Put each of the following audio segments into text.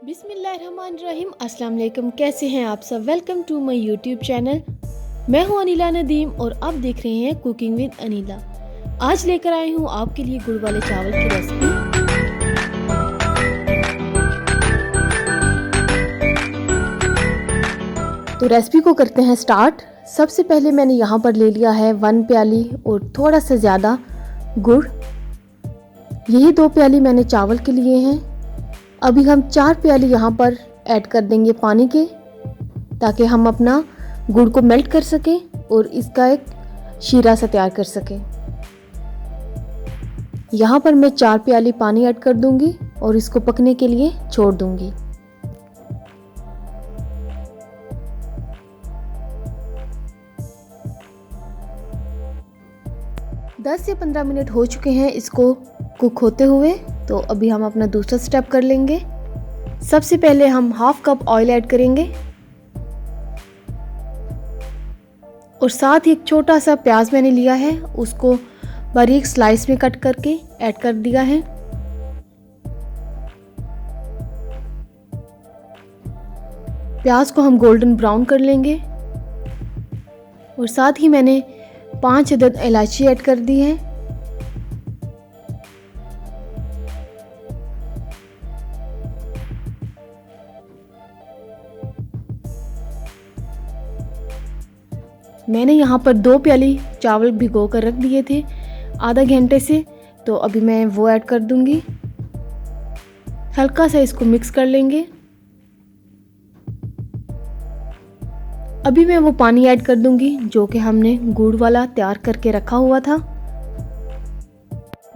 बिस्मिल्लाहिर्रहमानिर्रहीम। अस्सलाम वालेकुम। कैसे हैं आप सब? Welcome to my YouTube channel. मैं हूं अनीला नदीम और आप देख रहे हैं कुकिंग विद अनीला। आज लेकर आई हूं आपके लिए गुड़ वाले चावल की रेसिपी। तो रेसिपी को करते हैं स्टार्ट। सबसे पहले मैंने यहाँ पर ले लिया है 1 प्याली और थोड़ा सा ज़्यादा गुड़। यही 2 प्याली मैंने चावल के लिए हैं। अभी हम 4 प्याली यहाँ पर ऐड कर देंगे पानी के, ताकि हम अपना गुड़ को मेल्ट कर सकें और इसका एक शीरा सा तैयार कर सकें। यहाँ पर मैं 4 प्याली पानी ऐड कर दूंगी और इसको पकने के लिए छोड़ दूंगी। दस से 15 मिनट हो चुके हैं इसको कुक होते हुए। तो अभी हम अपना दूसरा स्टेप कर लेंगे। सबसे पहले हम 1/2 कप ऑयल ऐड करेंगे और साथ ही एक छोटा सा प्याज मैंने लिया है, उसको बारीक स्लाइस में कट करके ऐड कर दिया है। प्याज को हम गोल्डन ब्राउन कर लेंगे और साथ ही मैंने 5 अदद इलायची ऐड कर दी है। मैंने यहाँ पर 2 प्याली चावल भिगो कर रख दिए थे आधा घंटे से, तो अभी मैं वो ऐड कर दूंगी। हल्का सा इसको मिक्स कर लेंगे। अभी मैं वो पानी ऐड कर दूंगी जो कि हमने गुड़ वाला तैयार करके रखा हुआ था।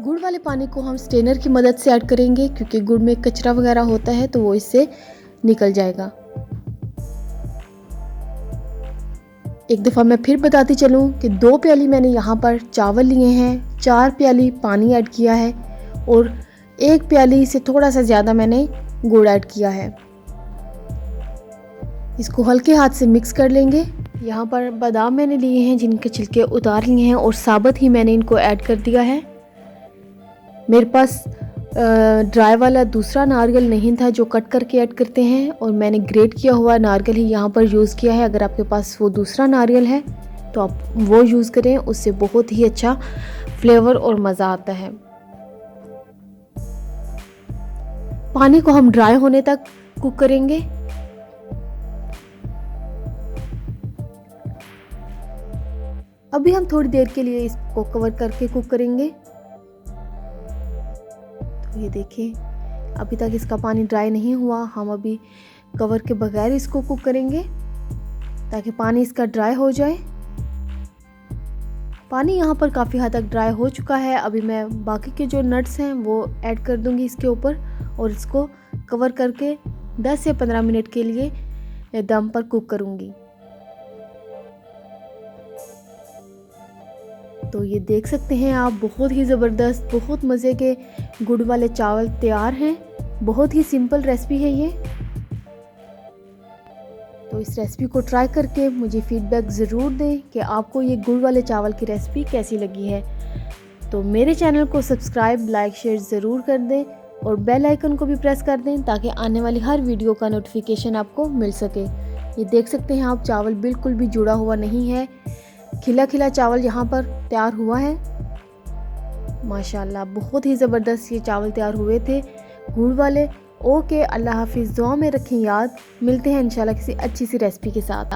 गुड़ वाले पानी को हम स्ट्रेनर की मदद से ऐड करेंगे, क्योंकि गुड़ में कचरा वगैरह होता है तो वो इससे निकल जाएगा। एक दफ़ा मैं फिर बताती चलूँ कि 2 प्याली मैंने यहाँ पर चावल लिए हैं, 4 प्याली पानी ऐड किया है और 1 प्याली से थोड़ा सा ज़्यादा मैंने गुड़ ऐड किया है। इसको हल्के हाथ से मिक्स कर लेंगे। यहाँ पर बादाम मैंने लिए हैं जिनके छिलके उतार लिए हैं और साबुत ही मैंने इनको ऐड कर दिया है। मेरे पास ड्राई वाला दूसरा नारियल नहीं था जो कट करके ऐड करते हैं, और मैंने ग्रेट किया हुआ नारियल ही यहाँ पर यूज़ किया है। अगर आपके पास वो दूसरा नारियल है तो आप वो यूज़ करें, उससे बहुत ही अच्छा फ्लेवर और मज़ा आता है। पानी को हम ड्राई होने तक कुक करेंगे। अभी हम थोड़ी देर के लिए इसको कवर करके कुक करेंगे। तो ये देखिए, अभी तक इसका पानी ड्राई नहीं हुआ। हम अभी कवर के बगैर इसको कुक करेंगे ताकि पानी इसका ड्राई हो जाए। पानी यहाँ पर काफ़ी हद तक ड्राई हो चुका है। अभी मैं बाकी के जो नट्स हैं वो ऐड कर दूंगी इसके ऊपर और इसको कवर करके 10 से 15 मिनट के लिए दम पर कुक करूँगी। तो ये देख सकते हैं आप, बहुत ही ज़बरदस्त, बहुत मज़े के गुड़ वाले चावल तैयार हैं। बहुत ही सिंपल रेसिपी है ये। तो इस रेसिपी को ट्राई करके मुझे फीडबैक ज़रूर दें कि आपको ये गुड़ वाले चावल की रेसिपी कैसी लगी है। तो मेरे चैनल को सब्सक्राइब, लाइक, शेयर ज़रूर कर दें और बेल आइकन को भी प्रेस कर दें ताकि आने वाली हर वीडियो का नोटिफिकेशन आपको मिल सके। ये देख सकते हैं आप, चावल बिल्कुल भी जुड़ा हुआ नहीं है। खिला खिला चावल यहाँ पर तैयार हुआ है। माशाल्लाह, बहुत ही ज़बरदस्त ये चावल तैयार हुए थे गुड़ वाले। ओके, अल्लाह हाफिज़। दुआ में रखें याद। मिलते हैं इंशाल्लाह किसी अच्छी सी रेसिपी के साथ।